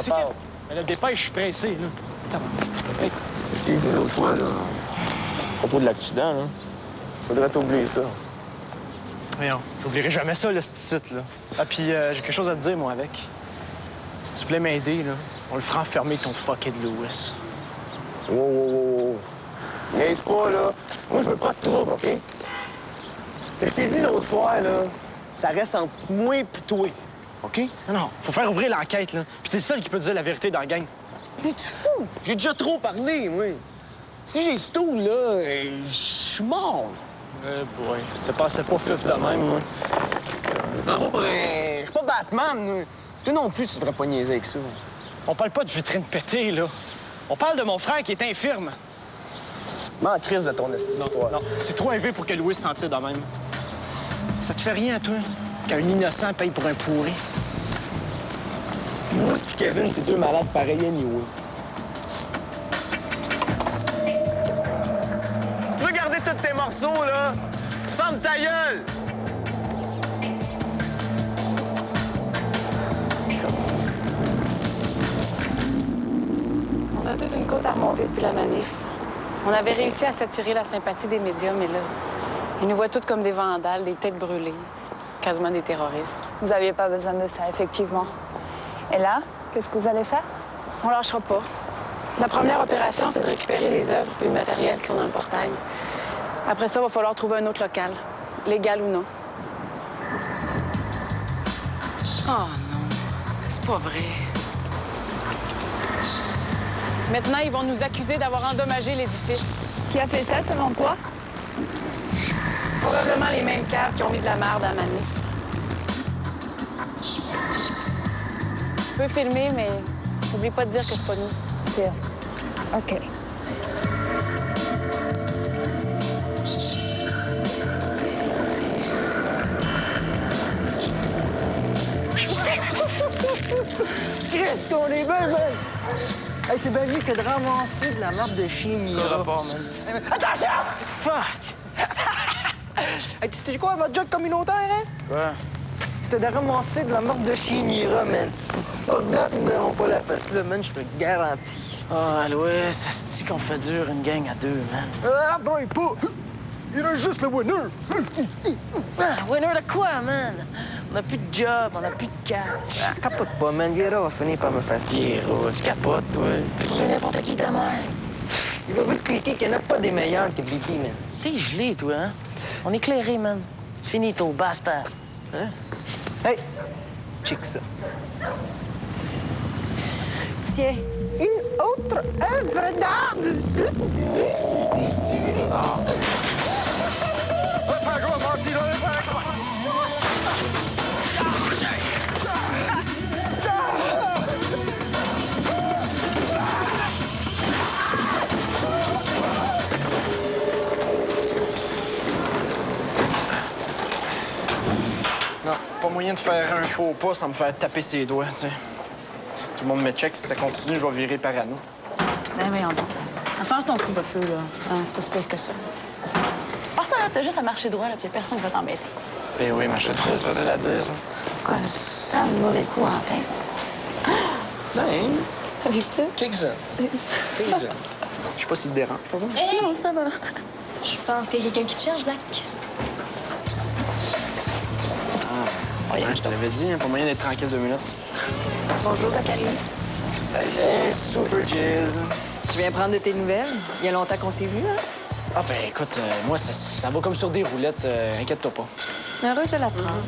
C'est part. Mais le dépêche, je suis pressé, là. Hey. Je t'ai dit l'autre fois, là, à propos de l'accident, là, faudrait t'oublier ça. Voyons, j'oublierai jamais ça, là, ce site, là. Ah, puis j'ai quelque chose à te dire, moi, avec. Si tu voulais m'aider, là, on le fera enfermer, ton fucking Lewis. Wow. Niaise pas, là. Moi, je veux pas de trouble, OK? Je t'ai dit l'autre fois, là, ça reste entre moi et toi, OK? Non, faut faire ouvrir l'enquête, là. Puis t'es le seul qui peut dire la vérité dans la gang. T'es-tu fou? J'ai déjà trop parlé, moi. Si j'ai ce tool, là, je suis mort. Eh boy, te passais pas fif de même, moi. Non, ben, je suis pas Batman, moi. Toi non plus, tu devrais pas niaiser avec ça. On parle pas de vitrine pétée, là. On parle de mon frère qui est infirme. M'en crise de ton histoire. Non, c'est trop élevé pour que Louis se sentisse de même. Ça te fait rien à toi qu'un innocent paye pour un pourri? Moi et Kevin, c'est deux malades pareils anyway. Si tu veux garder tous tes morceaux, là, tu fermes ta gueule! On a toute une côte à remonter depuis la manif. On avait réussi à s'attirer la sympathie des médias, mais là, ils nous voient toutes comme des vandales, des têtes brûlées, quasiment des terroristes. Vous n'aviez pas besoin de ça, effectivement. Et là, qu'est-ce que vous allez faire? On lâchera pas. La première opération, c'est de récupérer les œuvres et le matériel qui sont dans le portail. Après ça, il va falloir trouver un autre local, légal ou non. Oh non, c'est pas vrai. Maintenant, ils vont nous accuser d'avoir endommagé l'édifice. Qui a fait ça, selon toi? Probablement les mêmes caves qui ont mis de la merde à la manif. Tu peux filmer, mais n'oublie pas de dire que c'est pas nous. Sûr. OK. Qu'est-ce qu'on est bien, man! Hey, c'est bien vu que de ramasser de la merde de chimie, là. Attention! Fuck! Hey, tu sais quoi, votre job communautaire, hein? Quoi? C'était de ramasser de la merde de Chimira, man. Oh, là, ils n'auront pas la face, là, man, je te le garantis. Ah, Louis, ça se dit qu'on fait dur une gang à deux, man. Ah, bon, pas! Il reste juste le winner! Ah, winner de quoi, man? On a plus de job, on a plus de cash. Ah, capote pas, man. Guerra va finir par me fasciner. Pierrot, tu capotes, toi. Tu trouves n'importe qui de même. Il va vous cliquer qu'il n'y en a pas des meilleurs que Vicky, man. T'es gelé, toi, hein? On est éclairé, man. Finito, bastard. Hein? Hey, check ça. Tiens, une autre œuvre d'art. Non, pas moyen de faire un faux pas sans me faire taper ses doigts, tu sais. Tout le monde me check. Si ça continue, je vais virer parano. Ben voyons donc. À faire ton couvre-feu, là, c'est pas si pire que ça. Par ça, là, t'as juste à marcher droit, là, puis personne va t'embêter. Ben oui, ma chute, c'est facile à dire, ça. Quoi? T'as un mauvais coup en tête. Ben, Avec-tu? kick ça. Kick ça. Je sais pas s'il te dérange. Non, ça va. Je pense qu'il y a quelqu'un qui te cherche, Zach. Ouais, je te l'avais dit, hein, pas moyen d'être tranquille 2 minutes. Bonjour, Zachary. Salut, Super Jizz. Je viens prendre de tes nouvelles. Il y a longtemps qu'on s'est vus, hein? Ah, ben écoute, moi, ça va comme sur des roulettes. Inquiète-toi pas. Heureuse de l'apprendre.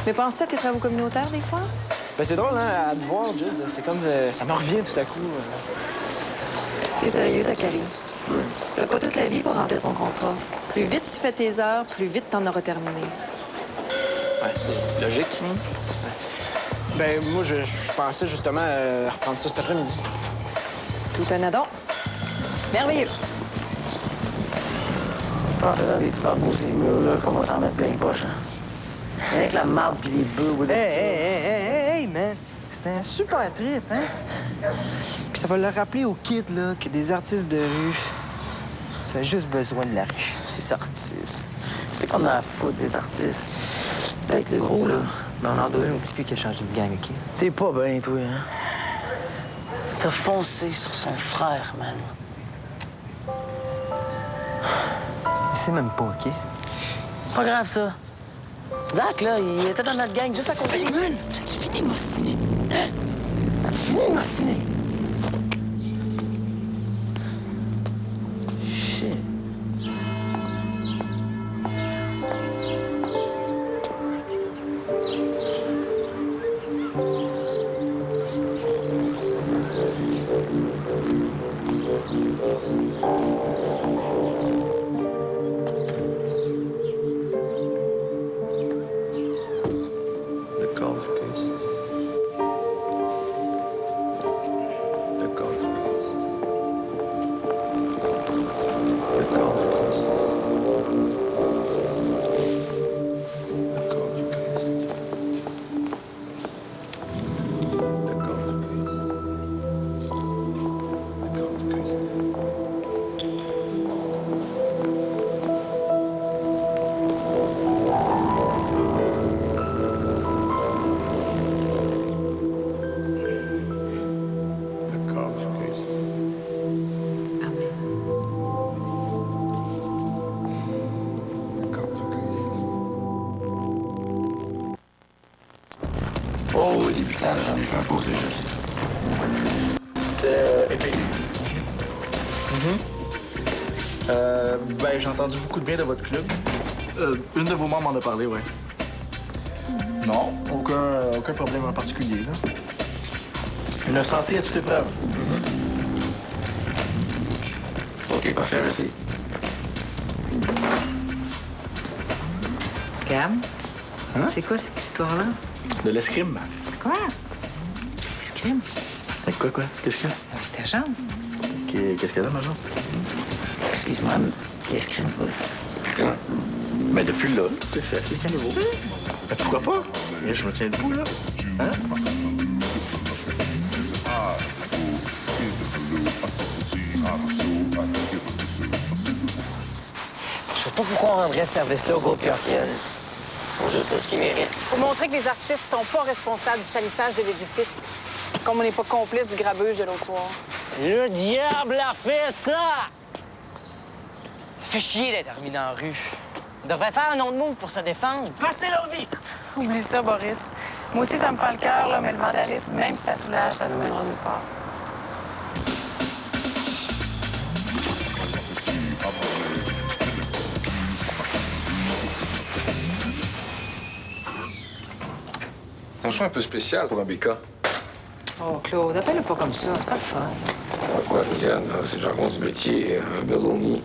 Mais penses-tu à tes travaux communautaires, des fois? Ben c'est drôle, hein, à te voir, Jizz. C'est comme... ça me revient tout à coup. C'est sérieux, Zachary. T'as pas toute la vie pour remplir ton contrat. Plus vite tu fais tes heures, plus vite t'en auras terminé. Ouais, c'est logique. Ouais. Ben moi, je pensais justement reprendre ça cet après-midi. Tout un adon. Merveilleux. En faisant des petits barbeaux, ces murs-là, commencent à en mettre plein les poches, hein? Avec la marde pis les bœufs, ouais, Hey, man! C'était un super trip, hein? Puis ça va leur rappeler aux kids, là, que des artistes de rue, ça a juste besoin de la rue. Ces artistes. C'est qu'on a à foutre des artistes. Peut-être le gros, là. Mais on en donne au biscuit qui a changé de gang, OK? T'es pas bien, toi, hein? T'as foncé sur son frère, man. Il sait même pas, OK? Pas grave, ça. Zach, là, il était dans notre gang juste à côté. Hey, man! As-tu fini de m'ostiner? Hein? As-tu fini de m'ostiner? Shit. The golf case. The golf case. The golf case. The golf case. The golf case. The golf case. The golf case. The golf case. Oh oui, putain, j'en ai fait un beau cégep, c'est tout. C'était épique. Ben, j'ai entendu beaucoup de bien de votre club. Une de vos membres m'en a parlé, ouais. Non, aucun problème en particulier, là. Une santé à toute épreuve. OK, parfait, merci. Gab? Hein? C'est quoi cette histoire-là? De l'escrime. Quoi? Escrime? Avec quoi? Qu'est-ce qu'il y a? Avec ta jambe? Qu'est-ce qu'elle a, ma jambe? Excuse-moi, l'escrime. Mais depuis là, c'est fait, c'est nouveau. Mais pourquoi pas? Je me tiens debout, là. Hein? Je sais pas pourquoi on rendrait ce service-là au groupe Yorkian. Faut juste ce qu'ils méritent. Pour montrer que les artistes sont pas responsables du salissage de l'édifice, comme on n'est pas complice du grabuge de l'autre soir. Le diable a fait ça! Ça fait chier d'être remis dans la rue. On devrait faire un autre move pour se défendre. Passez-le aux vitres! Oublie ça, Boris. Moi aussi, ça me fait le cœur, là, mais le vandalisme, même si ça soulage, ça nous mènera nulle part. C'est un choix un peu spécial pour un BK. Oh, Claude, appelle-le pas comme ça. C'est pas le fun. Quoi, je Diane, c'est le jargon du métier, un belloni.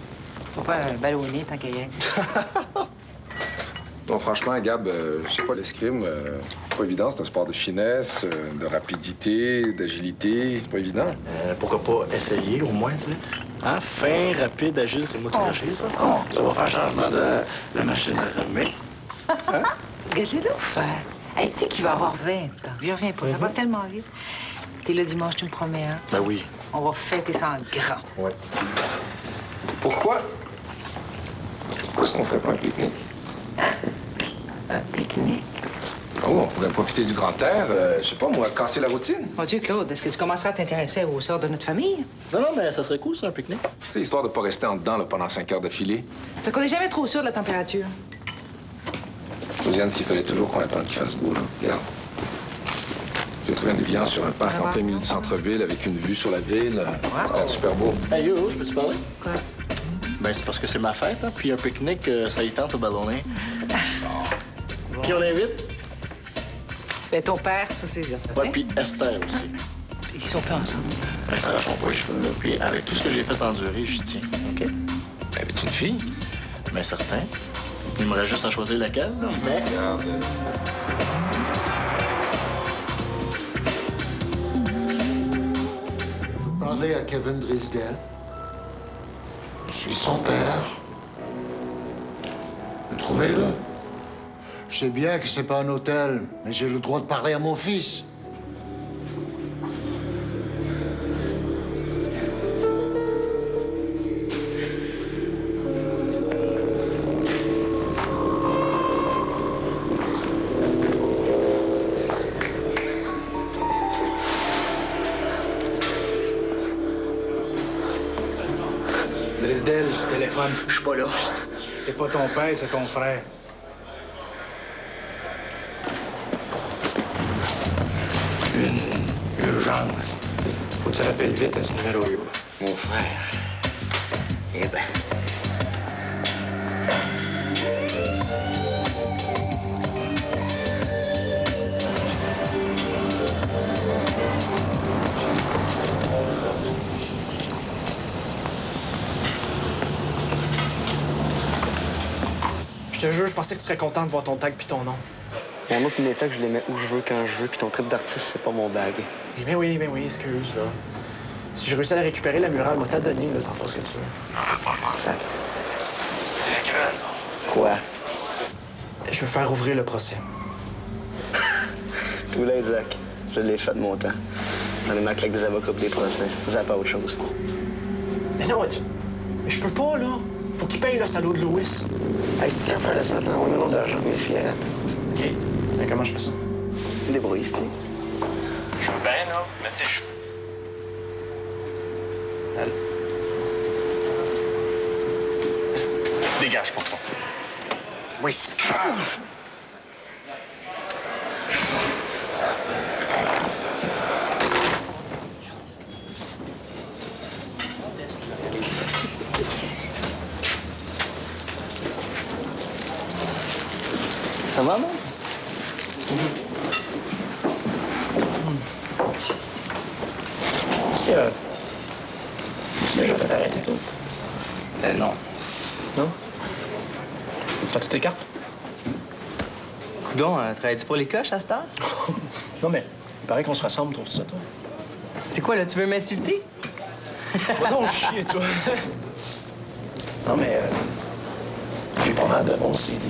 Faut pas un ballonné, tant qu'à y être. Non, franchement, Gab, je sais pas, l'escrime, c'est pas évident. C'est un sport de finesse, de rapidité, d'agilité. C'est pas évident. Pourquoi pas essayer, au moins, tu sais? Hein? Fin, rapide, agile, c'est moi qui lâché, ça. Oh, ça va faire changement de machine à remuer. Regarde-les donc faire. Hey, tu sais qu'il va avoir 20 ans. Je reviens pas. Ça passe tellement vite. T'es là dimanche, tu me promets, hein? Ben oui. On va fêter ça en grand. Ouais. Pourquoi est-ce qu'on fait pas un pique-nique? Un pique-nique. Oh, on pourrait profiter du grand air, je sais pas, moi, casser la routine. Mon Dieu, Claude, est-ce que tu commenceras à t'intéresser aux sorts de notre famille? Non, mais ça serait cool, ça, un pique-nique. C'est histoire de pas rester en dedans là, pendant 5 heures d'affilée. Fait qu'on n'est jamais trop sûr de la température. Josiane, s'il fallait toujours qu'on attende qu'il fasse beau, là. Regarde. J'ai trouvé un déviant sur un parc en plein milieu du centre-ville avec une vue sur la ville. C'était super beau. Hey, yo, je peux-tu parler? Quoi? Ben, c'est parce que c'est ma fête, hein, puis un pique-nique, ça y tente au ballonnet. Qui on invite? Ben, ton père, ça, c'est ça. Ouais, puis Esther aussi. Ils sont pas ensemble. Ben, ça lâche pas les cheveux, là. Puis avec tout ce que j'ai fait endurer, j'y tiens, OK? Avais-tu une fille? Ben, certain. Il me reste juste à choisir laquelle, là, mais... Regarde. Parlez à Kevin Drisgel. Je suis son père. Trouvez-le. Je sais bien que c'est pas un hôtel, mais j'ai le droit de parler à mon fils. Drisdale, téléphone. Je suis pas là. C'est pas ton père, c'est ton frère. Une urgence. Faut que tu rappelles vite à ce numéro-là. Mon frère. Eh ben. Je te jure, je pensais que tu serais content de voir ton tag puis ton nom. Mais moi, puis mes tags, je les mets où je veux, quand je veux, puis ton trip d'artiste, c'est pas mon bag. Mais oui, excuse, là. Si j'ai réussi à la récupérer, la murale, moi, t'as donné, là, t'en feras ce que tu veux. Sac. Quoi? Je veux faire ouvrir le procès. Tout là, Zach. Je l'ai fait de mon temps. J'en ai ma claque des avocats pour des procès. Vous avez pas autre chose. Mais non, mais je peux pas, là. Faut qu'il paye le salaud de Louis. Hey, si tu veux faire la semaine, on met de l'argent, mes cigarettes. OK. Mais comment je fais ça? Débrouille, tu Je veux bien, là. Mais tu sais, je... Dégage, pour toi. Oui. Ça va, non? Tu l'as déjà fait arrêter, toi? Non. Non? T'as-tu tes cartes? Coudon, travailles-tu pour les coches à cette heure? Non, mais il paraît qu'on se ressemble, trouves-tu ça, toi? C'est quoi, là? Tu veux m'insulter? Va donc chier, toi. Non, mais j'ai pas mal de bons CD.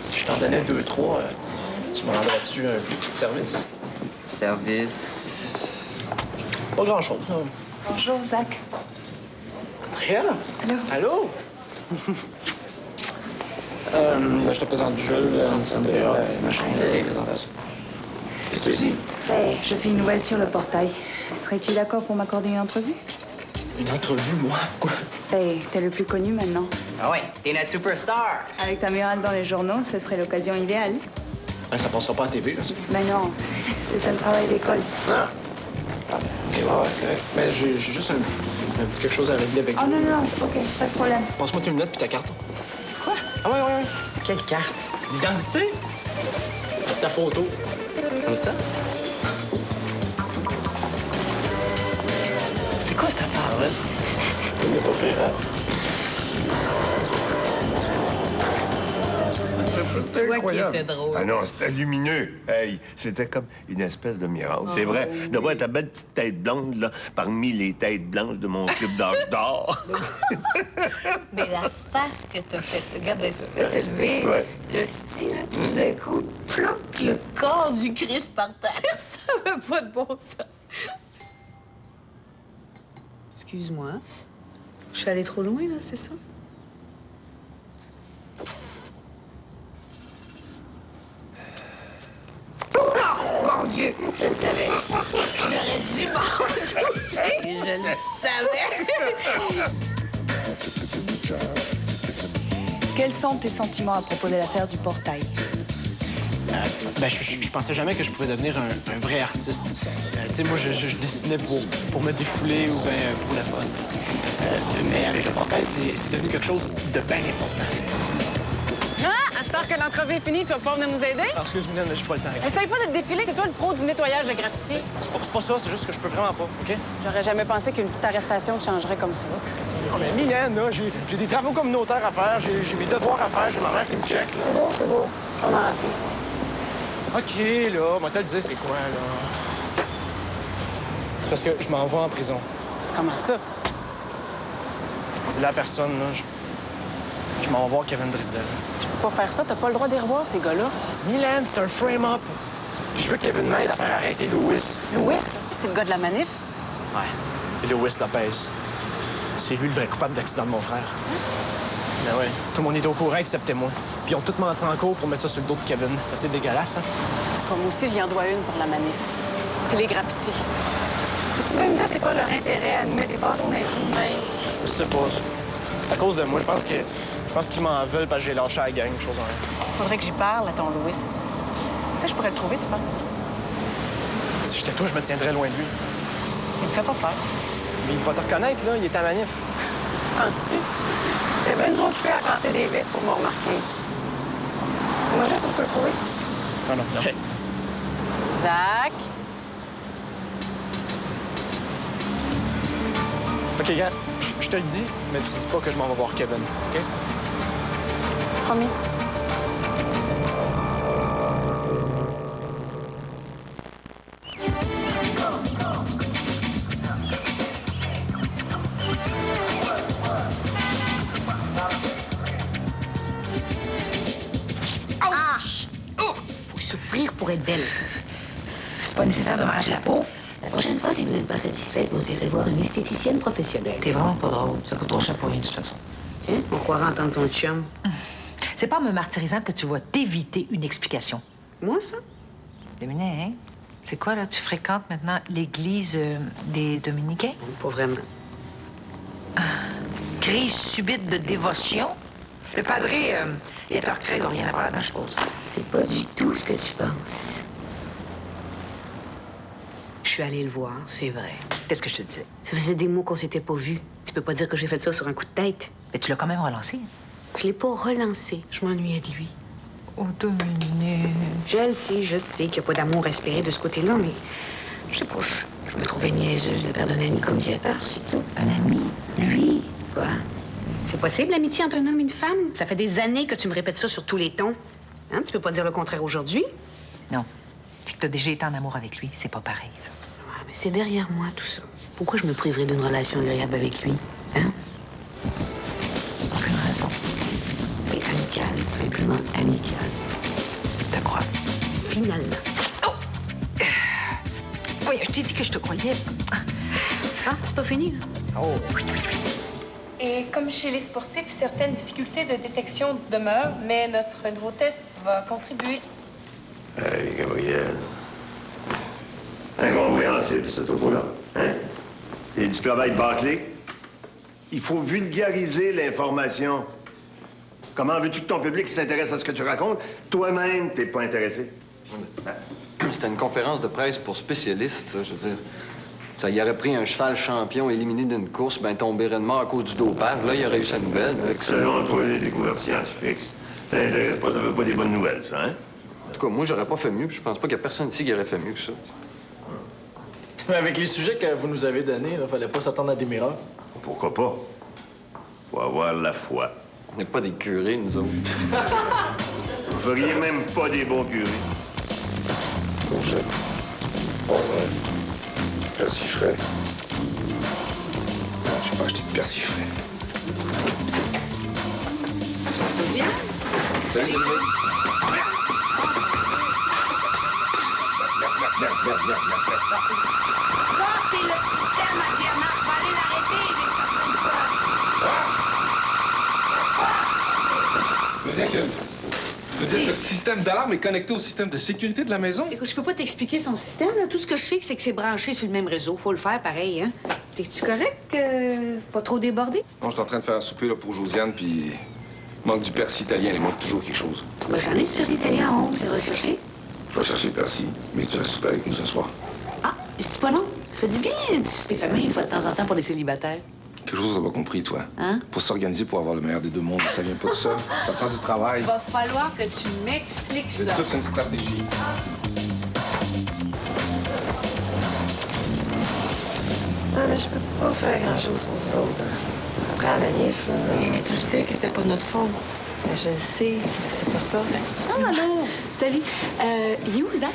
Si je t'en donnais 2, 3, tu me rendrais-tu un plus petit service? Service... Pas grand-chose, là. Bonjour, Zach. Andrea? Allô? Allô? Je te présente Jules, machin, présentation. Qu'est-ce que c'est ici? Hey, je fais une nouvelle sur le portail. Serais-tu d'accord pour m'accorder une entrevue? Une entrevue, moi? Quoi? Hey, t'es le plus connu maintenant. Ah ouais, t'es notre superstar! Avec ta murale dans les journaux, ce serait l'occasion idéale. Ben, ça passera pas à TV, là, ça. Mais non, c'est un travail d'école. Ah. OK, ouais, c'est correct. Mais j'ai juste un petit quelque chose à régler avec Oh non, non, OK, pas de problème. Passe-moi tes lunettes puis ta carte. Quoi? Ah ouais. Quelle carte? L'identité? Ta photo. Comme ça? C'est quoi cette affaire-là? Il est pas pire, hein? C'est toi qui étais drôle. Ah non, c'était lumineux. Hey, c'était comme une espèce de miracle. C'est vrai. De voir ta belle petite tête blonde, là, parmi les têtes blanches de mon club d'âge d'or. Mais la face que t'as faite, regarde ça, t'as levé, Ouais. le style, tout d'un coup, plouc, le corps du Christ par terre. Ça n'a pas de bon sens. Excuse-moi. Je suis allée trop loin, là, c'est ça? Mon Dieu, je le savais. J'aurais dû manger. Je le savais. Quels sont tes sentiments à propos de l'affaire du portail? Ben, je pensais jamais que je pouvais devenir un vrai artiste. Tu sais, moi, je dessinais pour me défouler ou bien pour la fun. Mais avec le portail, c'est devenu quelque chose de bien important. Ah! À cette heure que l'entrevue est finie, tu vas pas venir nous aider? Alors, excuse-moi, mais j'ai pas le temps. Essaye pas de te défiler, c'est toi le pro du nettoyage de graffiti. C'est pas ça, c'est juste que je peux vraiment pas, OK? J'aurais jamais pensé qu'une petite arrestation te changerait comme ça. Non, mais Mylène, là, j'ai des travaux communautaires à faire, j'ai mes devoirs à faire, j'ai ma mère qui me check. C'est beau. On en a fait. OK, là, moi, te le dire, c'est quoi, là? C'est parce que je m'en vais en prison. Comment ça? Dis-le à personne, là. Je m'en vais voir Kevin Drisdale. Tu peux pas faire ça, t'as pas le droit d'y revoir, ces gars-là. Mylène, c'est un frame-up. Je veux que Kevin m'aide à faire arrêter Louis. Louis? C'est le gars de la manif? Ouais. Et Louis Lopez. C'est lui le vrai coupable d'accident de mon frère. Ben ouais. Tout le monde est au courant, excepté moi. Puis ils ont tous menti en cours pour mettre ça sur le dos de Kevin. C'est dégueulasse, hein? C'est pas moi aussi, j'y en dois une pour la manif. Puis les graffitis. Peux-tu me dire c'est quoi leur intérêt à nous mettre des bâtons dans les roues de même? Je sais pas. C'est à cause de moi. Je pense qu'ils m'en veulent parce que j'ai lâché à la gang, quelque chose en même. Faudrait que j'y parle à ton Louis. Ça, je pourrais le trouver, tu penses? Si j'étais toi, je me tiendrais loin de lui. Il me fait pas peur. Mais il va te reconnaître, là. Il est à manif. Penses-tu? T'es bien trop occupé à casser des bêtes pour me remarquer. Dis-moi juste où je peux le trouver. Non, non, non. Zach? OK, gars, je te le dis, mais tu dis pas que je m'en vais voir Kevin, OK? Promis. Souffrir pour être belle. C'est pas nécessaire de m'arracher la peau. La prochaine fois, si vous n'êtes pas satisfaite, vous irez voir une esthéticienne professionnelle. T'es vraiment pas drôle. Ça coûte trop cher pour rien, de toute façon. Tiens, on croirait entendre ton chum. C'est pas en me martyrisant que tu vas t'éviter une explication. Moi, ça? Léminet, hein? C'est quoi, là? Tu fréquentes maintenant l'église des Dominicains? Pas vraiment. Crise subite de dévotion? Le padré, Viateur grégorien à part là-dedans, je suppose. C'est pas du tout ce que tu penses. Je suis allée le voir, c'est vrai. Qu'est-ce que je te disais? Ça faisait des mois qu'on s'était pas vus. Tu peux pas dire que j'ai fait ça sur un coup de tête. Mais tu l'as quand même relancé. Je l'ai pas relancé. Je m'ennuyais de lui. Oh, Dominique. Je sais qu'il n'y a pas d'amour respiré de ce côté-là, mais je sais pas, je me trouvais niaiseuse de perdre un ami comme Viateur, c'est tout. Un ami? Lui? Quoi? C'est possible, l'amitié entre un homme et une femme? Ça fait des années que tu me répètes ça sur tous les tons. Hein? Tu peux pas dire le contraire aujourd'hui? Non. C'est que t'as déjà été en amour avec lui. C'est pas pareil, ça. Ouais, mais c'est derrière moi, tout ça. Pourquoi je me priverais d'une relation agréable avec lui? Hein? Aucune raison. C'est amical, simplement amical. Je te crois. Finalement. Oh! Oui, je t'ai dit que je te croyais. Ah, c'est pas fini, là? Oh! Et comme chez les sportifs, certaines difficultés de détection demeurent, mais notre nouveau test va contribuer. Hey, Gabriel. Incompréhensible, ce topo-là. Hein? Et du travail bâclé? Il faut vulgariser l'information. Comment veux-tu que ton public s'intéresse à ce que tu racontes? Toi-même, t'es pas intéressé. C'était une conférence de presse pour spécialistes, ça, je veux dire. Ça y aurait pris un cheval champion éliminé d'une course, ben tomberait de mort à cause du dopage. Là, il aurait eu sa nouvelle. Avec ça. Selon toi, les découvertes scientifiques, ça intéresse pas, ça veut pas des bonnes nouvelles, ça, hein? En tout cas, moi, j'aurais pas fait mieux. Je pense pas qu'il y a personne ici qui aurait fait mieux que ça. Mais avec les sujets que vous nous avez donnés, il fallait pas s'attendre à des miracles. Pourquoi pas? Faut avoir la foi. On n'est pas des curés, nous autres. Vous feriez même pas des bons curés. Bonjour. Bon, persifrais. Non, j'ai pas acheté de persifrais. Bien? Salut, Ça, c'est le système à Bernard. Je vais aller l'arrêter, mais ça prend une fois. Je veux dire que le système d'alarme est connecté au système de sécurité de la maison? Écoute, je peux pas t'expliquer son système, là. Tout ce que je sais, c'est que c'est branché sur le même réseau. Faut le faire pareil, hein. T'es-tu correct? Pas trop débordé? Non, je suis en train de faire un souper là, pour Josiane, puis il manque du persil italien. Il manque toujours quelque chose. Ben, j'en ai du persil italien en haut. C'est recherché. Je vais chercher le persil, mais tu restes souper avec nous ce soir. Ah, c'est pas non? Ça fait du bien, un petit souper de famille, une fois de temps en temps, pour les célibataires. Quelque chose que t'as pas compris, toi. Hein? Pour s'organiser pour avoir le meilleur des deux mondes, ça vient pas de ça. Ça prend du travail. Va falloir que tu m'expliques C'est ça. toute une stratégie. Ah, mais je peux pas faire grand-chose pour vous autres. Après la manif, là. Mais tu le sais que c'était pas notre faute. Ben, je le sais, mais c'est pas ça. Ah, allô? Salut. Il est où, Zach?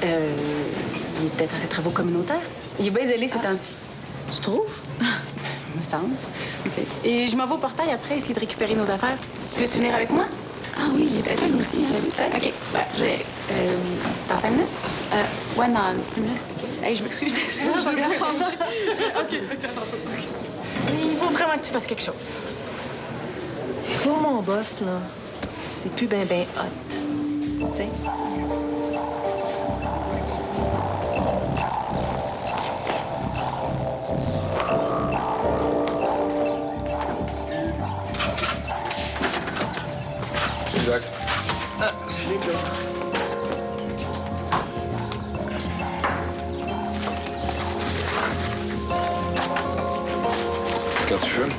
Il est peut-être à ses travaux communautaires. Il est bien zélé ces temps-ci. Tu trouves? Me semble. OK. Et je m'en vais au portail après, essayer de récupérer nos affaires. Tu veux venir avec moi? Ah oui, il est peut-être là, lui aussi. OK. Ben, j'ai... dans 5 minutes? Ouais, dans 10 minutes. OK. Hey, je m'excuse. Je vais ranger. OK. Il faut vraiment que tu fasses quelque chose. Pour mon boss, là, c'est plus ben hot. T'sais? Jacques. Ah, salut, Claude. Quand tu fumes?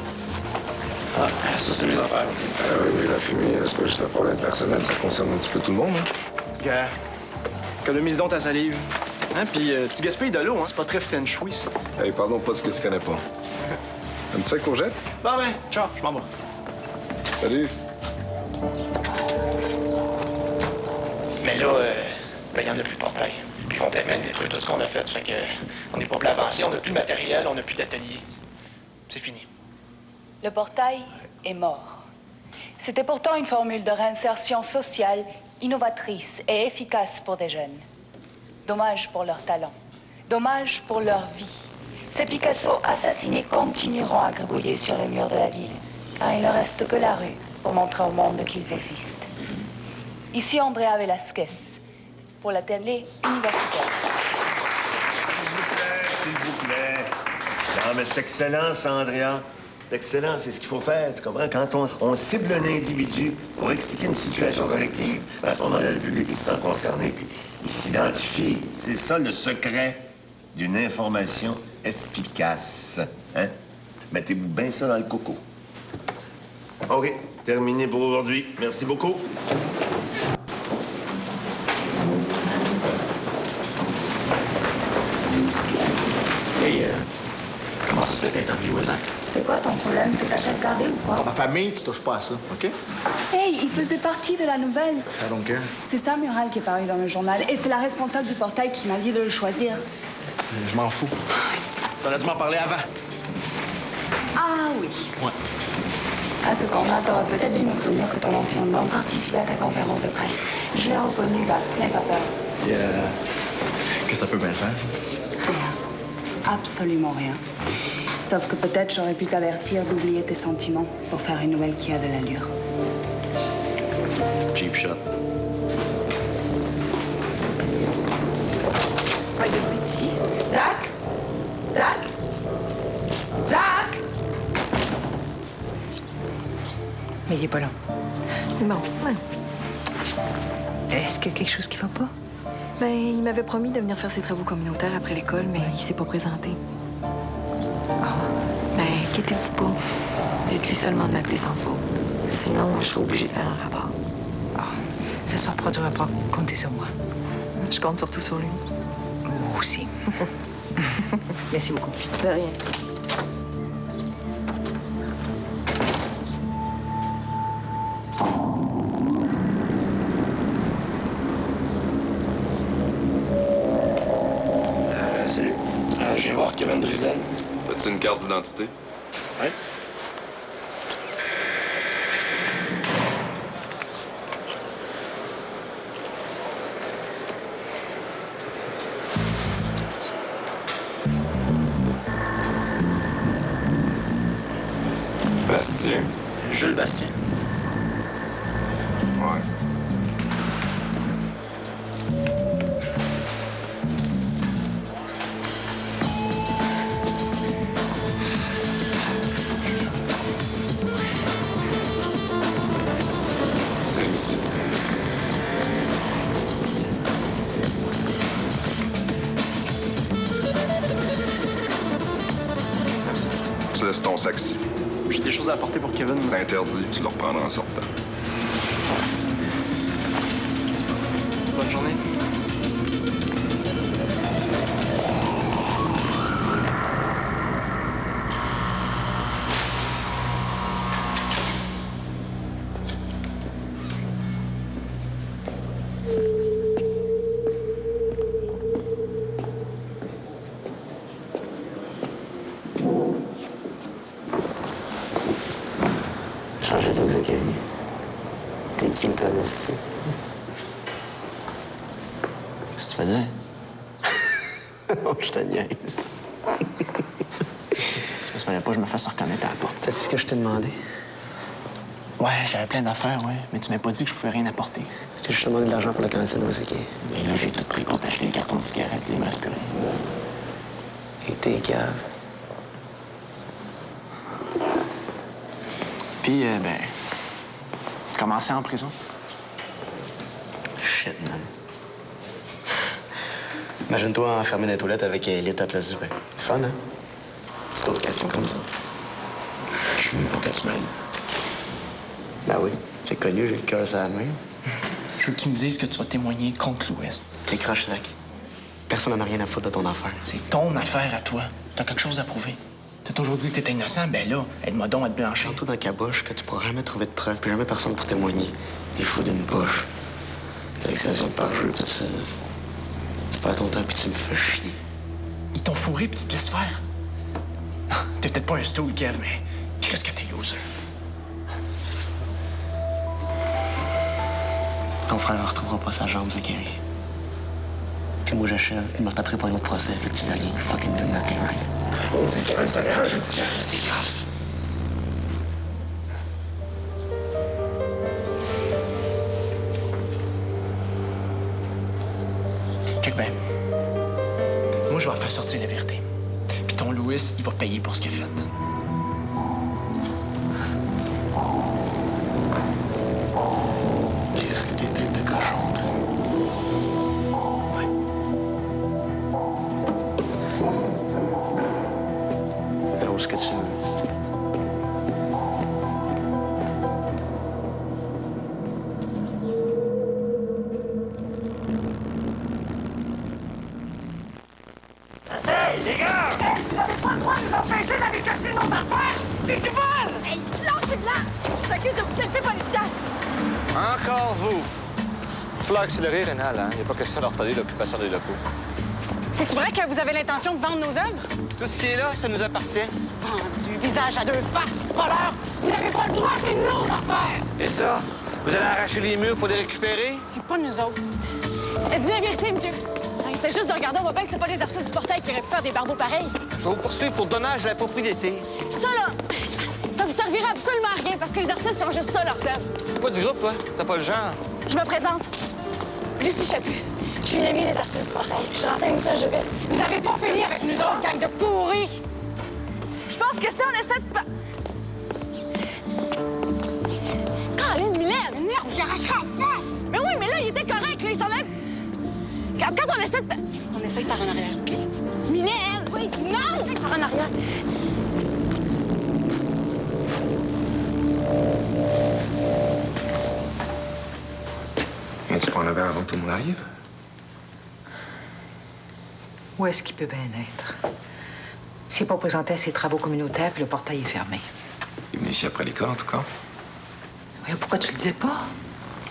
Ah, ça, c'est mes affaires. Oui, la fumée, c'est pas juste un problème personnel, ça concerne un petit peu tout le monde, hein? Gars, économise donc ta salive. Hein, puis tu gaspilles de l'eau, hein, c'est pas très feng shui, ça. Hey, pardon, pas ce que tu connais pas. Aimes-tu ça, courgette? Bon, ben, ciao, je m'en vais. Salut. Mais là, il y en a plus de portail. Puis on tellement détruit tout ce qu'on a fait. Fait que on n'est pas plus avancé, on n'a plus de matériel, on n'a plus d'atelier. C'est fini. Le portail est mort. C'était pourtant une formule de réinsertion sociale innovatrice et efficace pour des jeunes. Dommage pour leur talent. Dommage pour leur vie. Ces Picasso assassinés continueront à gribouiller sur les murs de la ville, car il ne reste que la rue pour montrer au monde qu'ils existent. Ici Andrea Velasquez, pour la télé universitaire. S'il vous plaît. Non, mais c'est excellent, ça, Andrea. C'est excellent, c'est ce qu'il faut faire, tu comprends? Quand on cible un individu pour expliquer une situation collective, ben, à ce moment-là, le public, il se sent concerné, puis il s'identifie. C'est ça, le secret d'une information efficace. Hein? Mettez-vous bien ça dans le coco. OK, terminé pour aujourd'hui. Merci beaucoup. Hey, comment ça se fait que t'as interviewé Zach? C'est quoi ton problème? C'est ta chaise gardée ou quoi? Dans ma famille, tu touches pas à ça, OK? Hey, il faisait partie de la nouvelle. I don't care. C'est ça, Mural, qui est paru dans le journal. Et c'est la responsable du portail qui m'a dit de le choisir. Je m'en fous. T'aurais dû m'en parler avant. Ah oui. Ouais. À ce compte-là, t'aurais peut-être dû me prévenir que ton ancien membre participait à ta conférence de presse. Je l'ai reconnu, là. N'aie pas peur. Qu'est-ce que ça peut bien faire? Rien. Absolument rien. Sauf que peut-être j'aurais pu t'avertir d'oublier tes sentiments pour faire une nouvelle qui a de l'allure. Cheap shot. Pas de bruit d'ici. Zach? Zach? Zach? Mais il est pas là. Bon, ouais. Est-ce qu'il y a quelque chose qui va pas? Ben, il m'avait promis de venir faire ses travaux communautaires après l'école, mais il s'est pas présenté. Ben, inquiétez-vous pas. Dites-lui seulement de m'appeler sans faute. Sinon, je serai obligée de faire un rapport. Ça se reproduira pas. Comptez sur moi. Je compte surtout sur lui. Moi aussi. Merci beaucoup. De rien. Salut. Je viens voir Kevin Drisden. As-tu une carte d'identité? Oui. Bastien. Jules Bastien. Ouais. C'est ici. Tu laisses ton sac ici. J'ai des choses à apporter pour Kevin. C'est interdit, tu le reprendras en sortant. Bonne journée. Changer de Xavier. T'es qui, toi, de ici? Qu'est-ce que tu faisais? Oh, je te niaise. C'est parce qu'il fallait pas que je me fasse reconnaître à la porte. C'est ce que je t'ai demandé. Ouais, j'avais plein d'affaires, ouais. Mais tu m'as pas dit que je pouvais rien apporter. J'ai juste demandé de l'argent pour le cancer d'Ozeki. Mais là, j'ai tout pris pour t'acheter le carton de cigarette. Il me reste plus rien. Et t'es cave. Puis, commencer en prison. shit, man. Imagine-toi enfermé dans les toilettes avec un lit à la place du bain. Fun, hein? C'est d'autres questions comme ça. Je suis venu pour 4 semaines. Ben oui, c'est connu, j'ai le cœur sur la main. Je veux que tu me dises que tu vas témoigner contre Louis. Décroche, Zach. Personne n'en a rien à foutre de ton affaire. C'est ton affaire à toi. T'as quelque chose à prouver. T'as toujours dit que t'étais innocent, ben là, aide-moi donc à te blanchir. Tout dans ta bouche que tu pourras jamais trouver de preuves, puis jamais personne pour témoigner. Il faut d'une bouche. Les accusations par jeu, tout ça. Tu perds ton temps, puis tu me fais chier. Ils t'ont fourré, puis tu te laisses faire. T'es peut-être pas un stool, Kev, mais qu'est-ce que t'es loser? Ton frère ne retrouvera pas sa jambe, Zachary. Puis moi, j'achève, puis il m'a tapé pour un autre procès, fait que tu fais rien. You fucking do nothing right. On dit qu'il reste derrière, je dis, c'est grave. Check bien. Moi, je vais faire sortir la vérité. Puis ton Louis, il va payer pour ce qu'il a fait. Qu'est-ce que t'es tête de cochon, toi? Ouais. Alors, où est-ce que tu veux, c'est-tu? Hey, les gars! Hey, vous avez pas le droit de nous empêcher d'aller chercher notre affaire! C'est du vol! Hey, lâchez-la! Je t'accuse de brutalité policière! Encore vous! Faut accélérer, Rénal, hein? Il n'y a pas question d'orpheler l'occupation des locaux. C'est vrai que vous avez l'intention de vendre nos œuvres? Tout ce qui est là, ça nous appartient. Vendu, visage à deux faces, voleur! Vous avez pas le droit, c'est nos affaires! Et ça? Vous allez arracher les murs pour les récupérer? C'est pas nous autres. Dites la vérité, monsieur. C'est juste de regarder, on voit bien que c'est pas des artistes du portail qui auraient pu faire des barbeaux pareils. Je vais vous poursuivre pour dommage à la propriété. Ça, là, ça vous servira absolument à rien parce que les artistes sont juste ça, leurs œuvres. T'es pas du groupe, toi? T'as pas le genre? Je me présente. Lucie Chaput. Je suis une amie des artistes du portail. Je renseigne au Sojebis. Vous avez pas fini avec nous autres, gang de pourris. Je pense que si on essaie de... Caroline Mylène, énerve, j'arrache la face. Mais oui, mais là, il était correct, là, il s'enlève. Quand on essaie de... On essaie de par en arrière, OK? Mylène! Oui, non! On essaie de par en arrière. Mais tu prends le verre avant que tout le monde arrive? Où est-ce qu'il peut bien être? S'il n'est pas présenté à ses travaux communautaires, puis le portail est fermé. Il est venu ici après l'école, en tout cas. Oui, pourquoi tu le disais pas?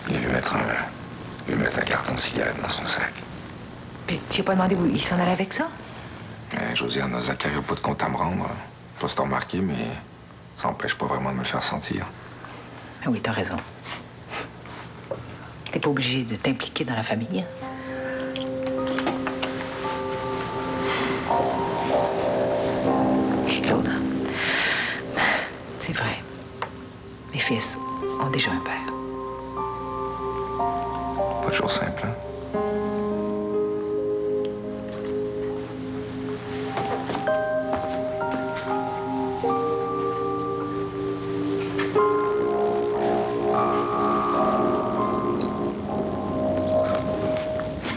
Il a lui mettre un carton de cigarette dans son sac. Puis tu n'as pas demandé où il s'en allait avec ça? Josiane, Zachary n'a pas de compte à me rendre. Pas si t'as remarqué, mais ça n'empêche pas vraiment de me le faire sentir. Ah oui, t'as raison. T'es pas obligé de t'impliquer dans la famille. Claude, c'est vrai. Mes fils ont déjà un père. Pas toujours simple, hein?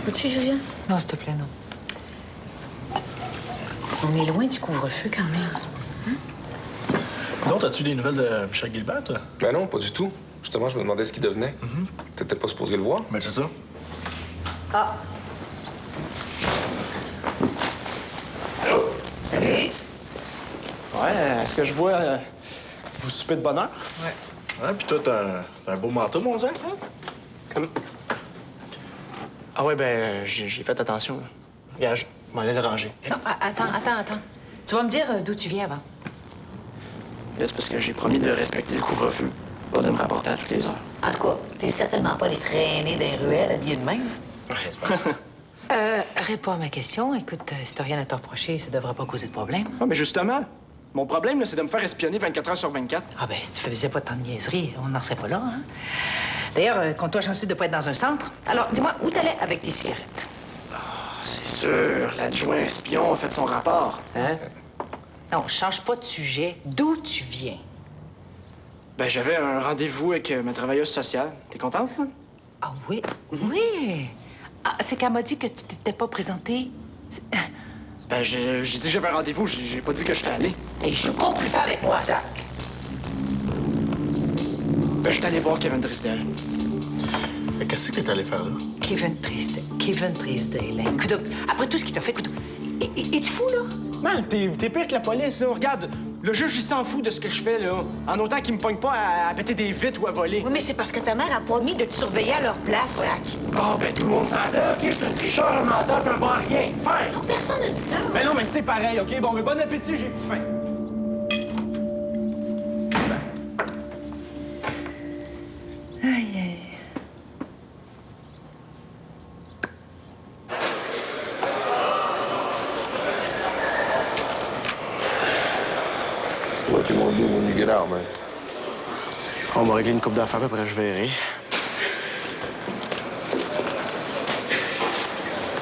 Peux-tu, Josiane? Non, s'il te plaît, non. On est loin du couvre-feu, quand même. Donc, as-tu des nouvelles de Michel Gilbert, toi? Ben non, pas du tout. Justement, je me demandais ce qu'il devenait. T'étais pas supposé le voir? Ben, c'est ça. Ah. Salut. Ouais, est-ce que je vois... vous soupez de bonheur? Ouais. Ouais, puis toi, t'as un beau manteau, mon Zach, hein? Comme... Ah ouais, ben, j'ai fait attention. Là. Regarde, je m'en allais le ranger. Non, attends. Tu vas me dire d'où tu viens avant. Là, c'est parce que j'ai promis de respecter le couvre-feu, pas de me rapporter à toutes les heures. En tout cas, t'es certainement pas les traîner des ruelles habillés de même. Ouais, c'est pas... Réponds à ma question. Écoute, si t'as rien à te reprocher, ça devrait pas causer de problème. Ah, mais justement, mon problème, là, c'est de me faire espionner 24 heures sur 24. Ah ben, si tu faisais pas tant de niaiseries, on n'en serait pas là, hein? D'ailleurs, compte-toi chanceux de pas être dans un centre. Alors, dis-moi, où t'allais avec tes cigarettes? C'est sûr, l'adjoint espion a fait son rapport, hein? Non, change pas de sujet. D'où tu viens? Ben, j'avais un rendez-vous avec ma travailleuse sociale. T'es contente, ça? Ah oui? Oui! Ah, c'est qu'elle m'a dit que tu t'étais pas présenté. Ben, j'ai dit que j'avais un rendez-vous, j'ai pas dit que j'étais allé. Et je joue pas plus fort avec moi, Zach. Ben, j'étais allé voir Kevin Trisdale. Mais qu'est-ce que t'es allé faire là? Kevin Trisdale. Hein. Écoute, après tout ce qu'il t'a fait, écoute, es-tu fou, là? Man, t'es pire que la police, là. Regarde, le juge, il s'en fout de ce que je fais, là. En autant qu'il me pogne pas à péter des vitres ou à voler. Oui, mais c'est parce que ta mère a promis de te surveiller à leur place, Zach. Bon, ben tout le monde s'entend, OK? Je suis un tricheur, un menteur, un bon rien. Fin! Non, personne n'a dit ça. Ben non, mais c'est pareil, OK? Bon, mais bon appétit, j'ai plus faim. Aïe, aïe. What you gonna do when you get out, man? On va régler une coupe d'affaires, après je verrai.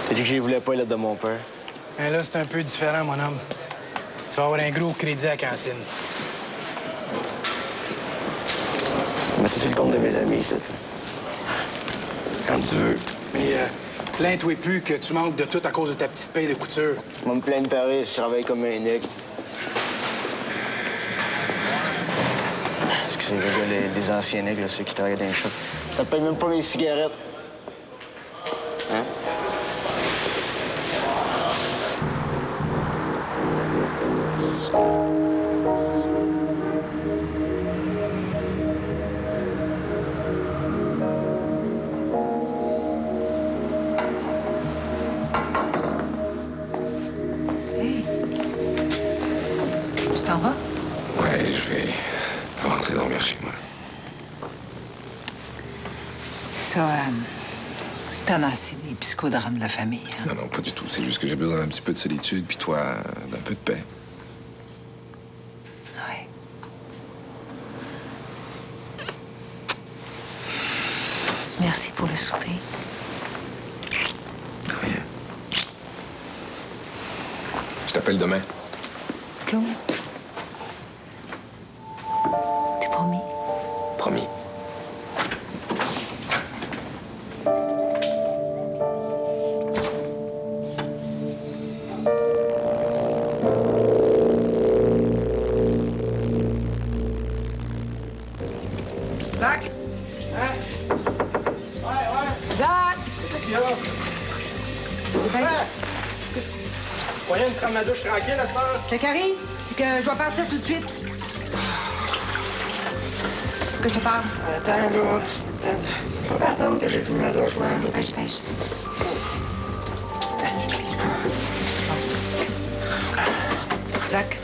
T'as dit que je voulais pas l'aide de mon père. Ben là, c'est un peu différent, mon homme. Tu vas avoir un gros crédit à la cantine. Mais ça, c'est le compte de mes amis, ça. Comme tu veux. Mais plains-toi plus que tu manques de tout à cause de ta petite paye de couture. Je vais me plaindre pareil si je travaille comme un nègre. Excusez, les anciens nègres, là, ceux qui travaillent dans les shops. Ça paye même pas mes cigarettes. Hein? Tu t'en vas? Ouais, je vais rentrer dormir chez moi. Ça, t'en as assez des psychodrames de la famille, hein? Non, non, pas du tout. C'est juste que j'ai besoin d'un petit peu de solitude, puis toi, d'un peu de paix. Oui. Merci pour le souper. Rien. Je t'appelle demain. Claude? T'es promis? Promis. Zach? Hein? Ouais. Zach! Qu'est-ce qu'il y a? Moyen de prendre ma douche tranquille, la sœur? Carrie, c'est que je dois partir tout de suite. Faut que je te parle. Attends, là. Je vais attendre que j'ai fini ma douche, man. Dépêche. Zach,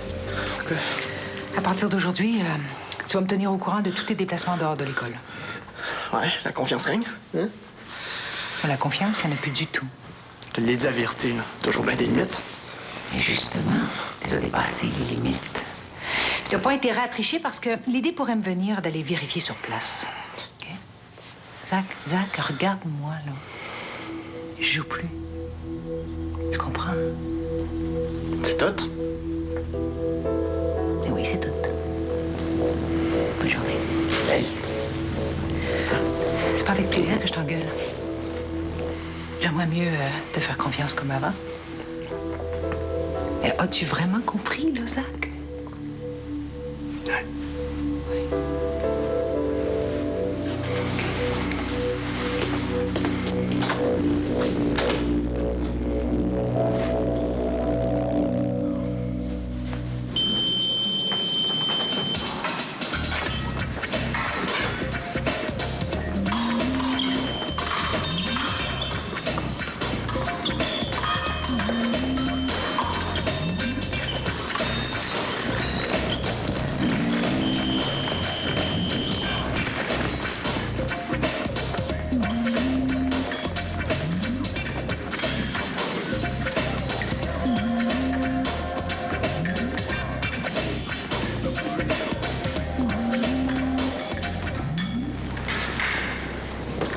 à partir d'aujourd'hui, tu vas me tenir au courant de tous tes déplacements dehors de l'école. Ouais, la confiance règne. Hein? La confiance, il n'y en a plus du tout. Je te l'ai dit à vérité, là. Toujours bien des limites. Et justement, tu as dépassé les limites. Tu n'as pas intérêt à tricher parce que l'idée pourrait me venir d'aller vérifier sur place. OK? Zach, regarde-moi, là. Je joue plus. Tu comprends? C'est tout? Eh oui, c'est tout. Bonne journée. Hey! C'est pas avec plaisir que je t'engueule. J'aimerais mieux te faire confiance comme avant. Mais as-tu vraiment compris, là, Zach? Ouais.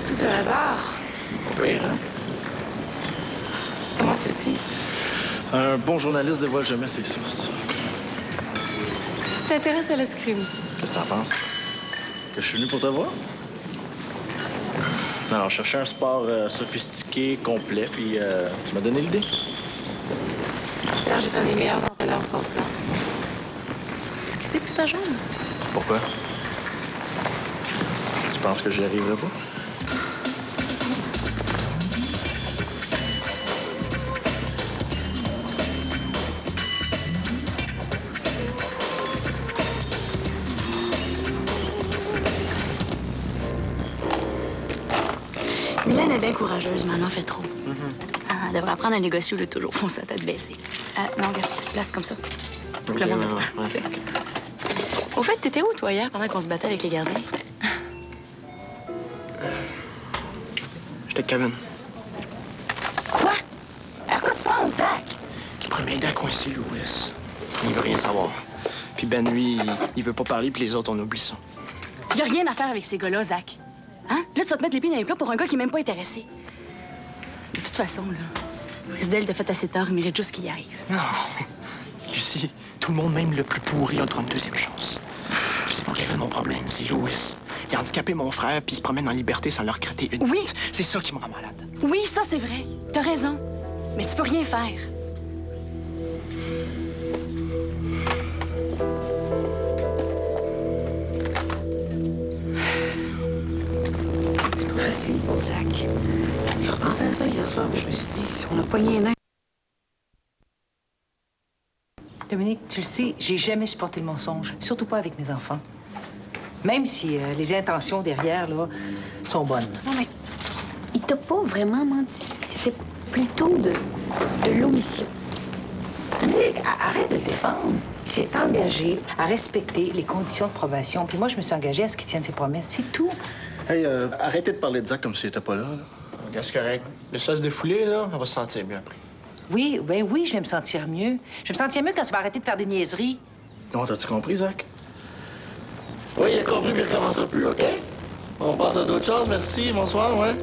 Tout un hasard. Oui, hein? Comment tu sais? Un bon journaliste dévoile jamais ses sources. Tu t'intéresses à l'escrime? Qu'est-ce que t'en penses? Que je suis venu pour te voir? Non, je cherchais un sport sophistiqué, complet, puis tu m'as donné l'idée. Serge est un des meilleurs entraîneurs pour ça. Qu'est-ce qui c'est que ta jambe? Pourquoi? Tu penses que j'y arriverai pas? Mylène est bien courageuse, mais elle en fait trop. Elle devrait apprendre à négocier au lieu de toujours foncer la tête baissée. Non, regarde, petite place comme ça. Pour que le monde le voit. OK. Au fait, t'étais où, toi, hier, pendant qu'on se battait avec les gardiens? J'étais avec Kevin. Quoi? À quoi tu penses, Zach? Qui pourrait m'aider à coincer Louis. Il veut rien savoir. Puis Ben, lui, il veut pas parler, puis les autres, on oublie ça. Y a rien à faire avec ces gars-là, Zach. Hein? Là, tu vas te mettre les pieds dans les plats pour un gars qui est même pas intéressé. De toute façon, là, Risdale t'a fait assez tard, il mérite juste qu'il y arrive. Non. Lucie, tout le monde, même le plus pourri, a le droit à une deuxième chance. C'est pas Kevin mon problème, c'est Louis. Il a handicapé mon frère, puis il se promène en liberté sans leur recruter une Oui. bite. C'est ça qui me rend malade. Oui, ça, c'est vrai. T'as raison. Mais tu peux rien faire. C'est pas facile pour Zach. Je repensais à ça hier soir, mais je me suis dit, si on a pogné un an. Dominique, tu le sais, j'ai jamais supporté le mensonge, surtout pas avec mes enfants. Même si les intentions derrière, là, sont bonnes. Non, mais il t'a pas vraiment menti. C'était plutôt de l'omission. Dominique, arrête de le défendre. Il s'est engagé à respecter les conditions de probation. Puis moi, je me suis engagée à ce qu'il tienne ses promesses. C'est tout. Hey, arrêtez de parler de Zach comme s'il était pas là. Regarde, c'est correct. Le se défouler, là, on va se sentir mieux après. Oui, ben oui, je vais me sentir mieux. Je vais me sentir mieux quand tu vas arrêter de faire des niaiseries. Non, t'as-tu compris, Zach? Oui, il a compris, mais il recommencera plus, OK? On passe à d'autres choses, merci. Bonsoir, ouais.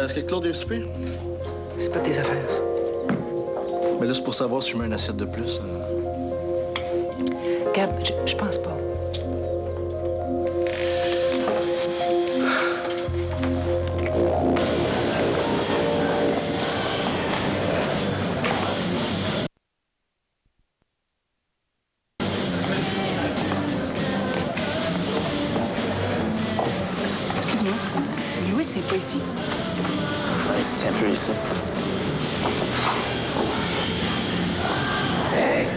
Est-ce que Claude est soupé? C'est pas tes affaires, ça. Mais là, c'est pour savoir si je mets une assiette de plus. Gab, je pense pas. Excuse-moi. Louis, c'est pas ici. Ouais, c'est tiens plus ici. Hey!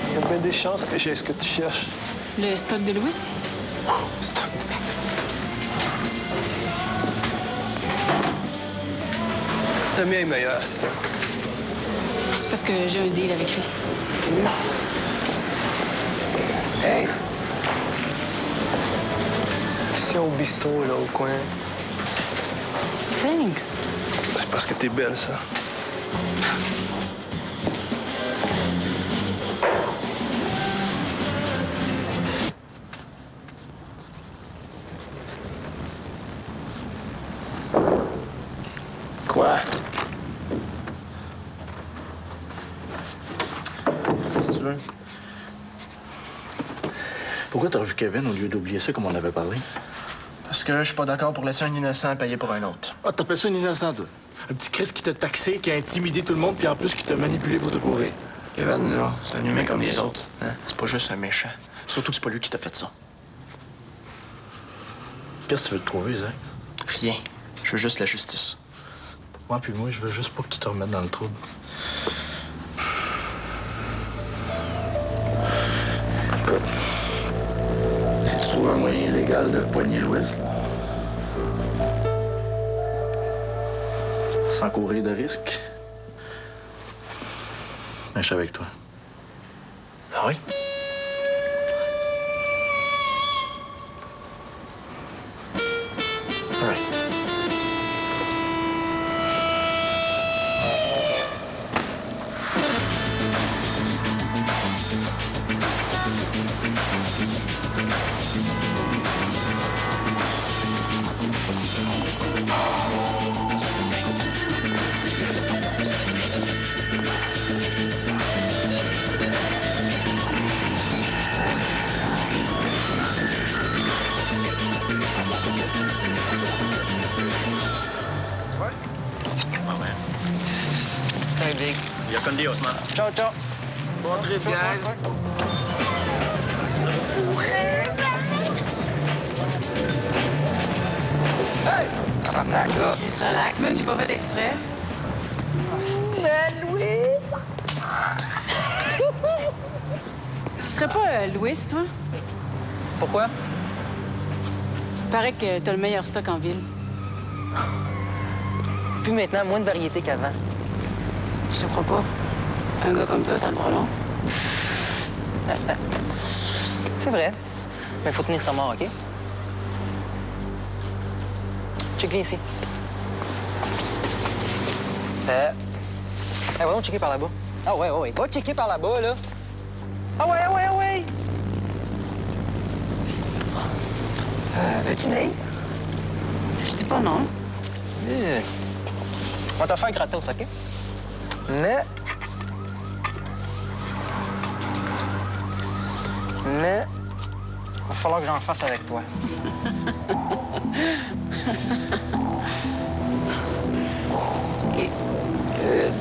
Il y a bien des chances que j'ai ce que tu cherches. Le stock de Louis? Le mien est meilleur, c'est tout. C'est parce que j'ai un deal avec lui. Hey! C'est au bistrot, là, au coin. Thanks. C'est parce que t'es belle, ça. Quoi? Si tu veux. Pourquoi t'as revu Kevin au lieu d'oublier ça comme on avait parlé? Parce que je suis pas d'accord pour laisser un innocent payer pour un autre. Ah, t'appelles ça un innocent, toi? Un petit Chris qui t'a taxé, qui a intimidé tout le monde, puis en plus qui t'a manipulé pour te bourrer. Kevin, là, c'est un humain comme les autres. Hein? C'est pas juste un méchant. Surtout que c'est pas lui qui t'a fait ça. Qu'est-ce que tu veux te trouver, Zach? Rien. Je veux juste la justice. Ouais, puis moi, je veux juste pas que tu te remettes dans le trouble. Écoute, si tu trouves un moyen légal de poigner Louis, là, sans courir de risque, ben, je suis avec toi. Ah oui? All right. matin, Big. Y a con Dios, man. Ciao, ciao. Bon trip, guys. Hey! Tabarnak, là. Chris, relax, man, j'ai pas fait exprès. Ben, Louise! Tu serais pas Louis, toi? Pourquoi? Paraît que t'as le meilleur stock en ville. Puis maintenant, moins de variété qu'avant. Je te crois pas. Un gars comme toi, ça me prend long. C'est vrai. Mais faut tenir sa mort, OK? Check bien ici. Hey, va donc checker par là-bas. Ah ouais, ouais, ouais. Va checker par là-bas, là. Ah ouais, ah ouais, ah ouais. Veux-tu une aide? Je dis pas non. On va te faire gratos, OK? Mais... va falloir que j'en fasse avec toi. OK. Good.